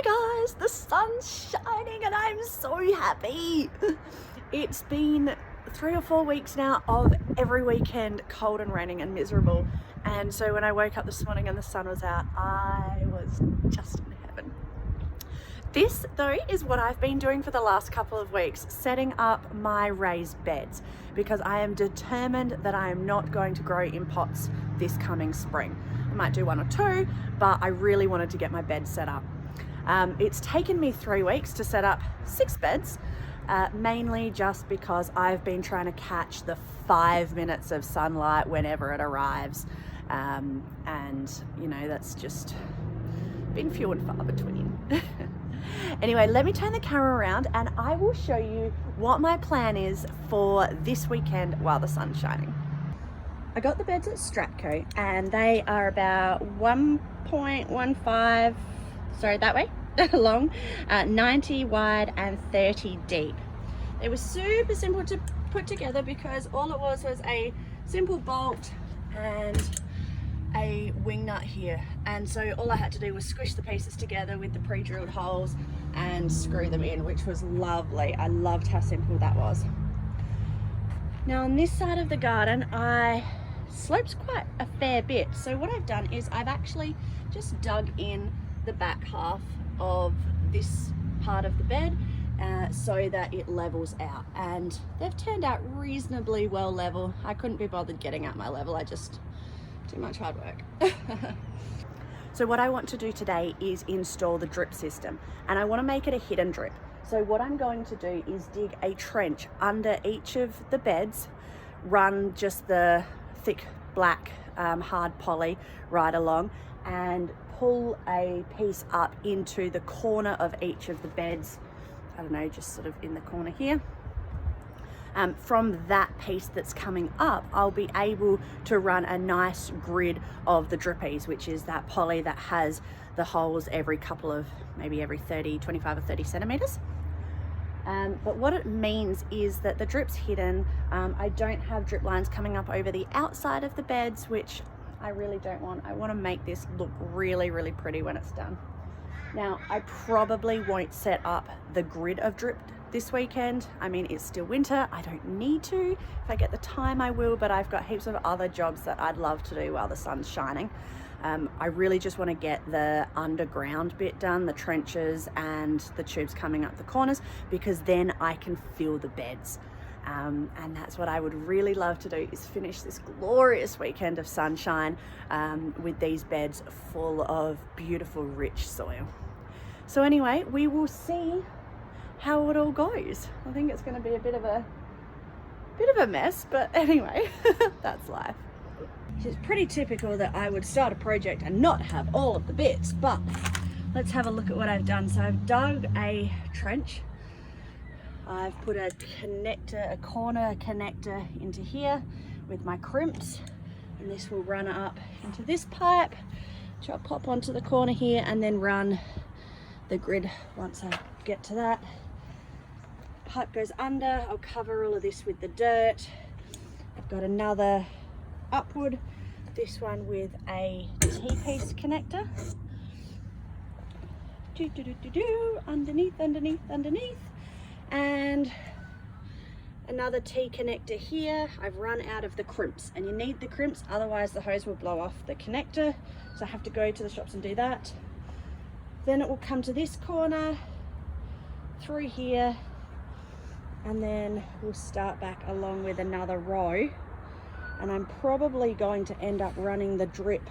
Hi guys, the sun's shining and I'm so happy. It's been 3 or 4 weeks now of every weekend cold and raining and miserable, and so when I woke up this morning and the sun was out, I was just in heaven. This though is what I've been doing for the last couple of weeks, setting up my raised beds, because I am determined that I am not going to grow in pots this coming spring. I might do 1 or 2, but I really wanted to get my bed set up. It's taken me 3 weeks to set up 6 beds, mainly just because I've been trying to catch the 5 minutes of sunlight whenever it arrives, and you know, that's just been few and far between. Anyway, let me turn the camera around and I will show you what my plan is for this weekend while the sun's shining. I got the beds at Stratco and they are about 1.15, sorry, that way, long, 90 wide and 30 deep. They were super simple to put together because all it was a simple bolt and a wing nut here, and so all I had to do was squish the pieces together with the pre-drilled holes and screw them in, which was lovely. I loved how simple that was. Now on this side of the garden slopes quite a fair bit, so what I've done is I've actually just dug in the back half of this part of the bed so that it levels out, and they've turned out reasonably well level. I couldn't be bothered getting at my level, too much hard work. So what I want to do today is install the drip system, and I want to make it a hidden drip. So what I'm going to do is dig a trench under each of the beds, run just the thick black hard poly right along, and pull a piece up into the corner of each of the beds. I don't know, just sort of in the corner here. From that piece that's coming up, I'll be able to run a nice grid of the drippies, which is that poly that has the holes every couple of, maybe every 25 or 30 centimeters. But what it means is that the drip's hidden. I don't have drip lines coming up over the outside of the beds, which I really don't want. I want to make this look really, really pretty when it's done. Now, I probably won't set up the grid of drip this weekend. I mean, it's still winter, I don't need to. If I get the time, I will, but I've got heaps of other jobs that I'd love to do while the sun's shining. I really just want to get the underground bit done, the trenches and the tubes coming up the corners, because then I can fill the beds. And that's what I would really love to do, is finish this glorious weekend of sunshine with these beds full of beautiful, rich soil. So anyway, we will see how it all goes. I think it's going to be a bit of a mess, but anyway, that's life. It's pretty typical that I would start a project and not have all of the bits, but let's have a look at what I've done. So I've dug a trench. I've put a corner connector into here with my crimps, and this will run up into this pipe, which I'll pop onto the corner here and then run the grid once I get to that. Pipe goes under, I'll cover all of this with the dirt. I've got another upward, this one with a T-piece connector. Underneath, and another T connector here. I've run out of the crimps, and you need the crimps, otherwise the hose will blow off the connector, so I have to go to the shops and do that. Then it will come to this corner, through here, and then we'll start back along with another row, and I'm probably going to end up running the drip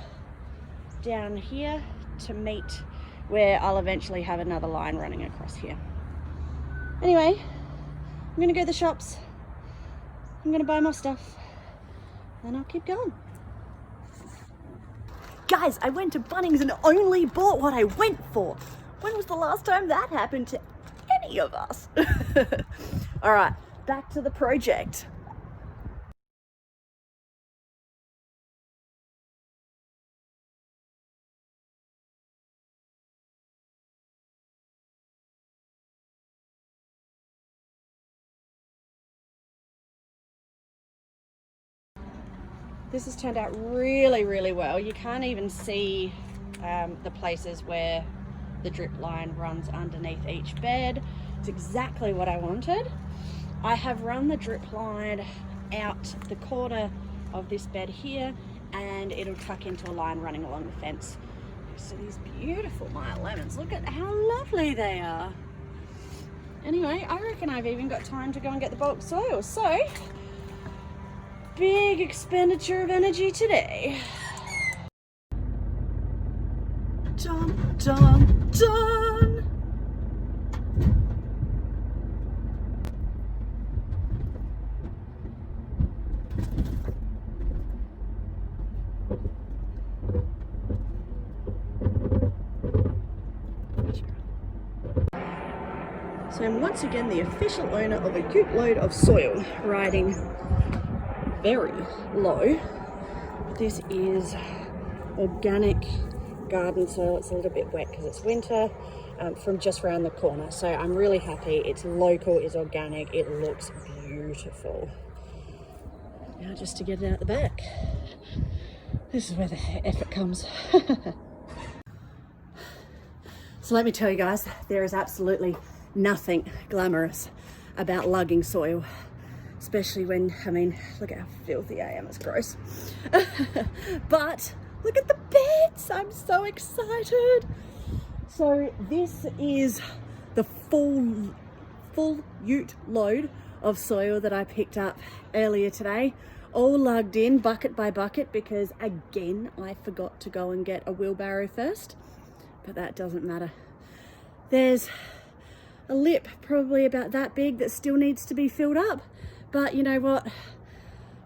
down here to meet where I'll eventually have another line running across here. Anyway, I'm gonna go to the shops, I'm gonna buy more stuff, and I'll keep going. Guys, I went to Bunnings and only bought what I went for. When was the last time that happened to any of us? All right, back to the project. This has turned out really, really well. You can't even see the places where the drip line runs underneath each bed. It's exactly what I wanted. I have run the drip line out the corner of this bed here, and it'll tuck into a line running along the fence. So these beautiful Maya lemons, look at how lovely they are. Anyway, I reckon I've even got time to go and get the bulk soil. So, big expenditure of energy today. Dun, dun, dun. So I'm once again the official owner of a ute load of soil, riding very low. This is organic garden soil. It's a little bit wet because it's winter, from just around the corner. So I'm really happy. It's local, it's organic, it looks beautiful. Now just to get it out the back. This is where the effort comes. So let me tell you guys, there is absolutely nothing glamorous about lugging soil, especially when, I mean, look at how filthy I am, it's gross. But look at the beds, I'm so excited. So this is the full ute load of soil that I picked up earlier today, all lugged in bucket by bucket, because again, I forgot to go and get a wheelbarrow first, but that doesn't matter. There's a lip probably about that big that still needs to be filled up, but you know what,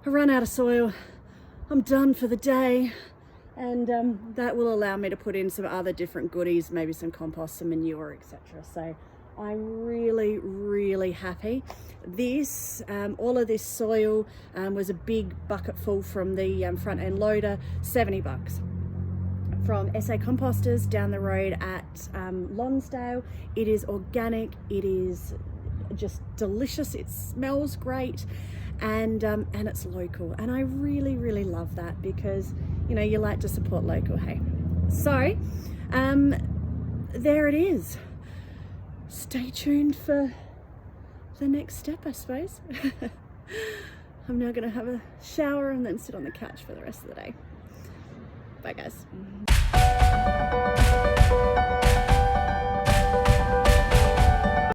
I run out of soil, I'm done for the day, and that will allow me to put in some other different goodies, maybe some compost, some manure, etc. So I'm really happy. This all of this soil was a big bucket full from the front end loader, $70 from SA Composters down the road at Lonsdale. It is organic, it is just delicious, it smells great, and it's local, and I really love that, because you know, you like to support local, hey. So there it is. Stay tuned for the next step, I suppose. I'm now gonna have a shower and then sit on the couch for the rest of the day. Bye guys.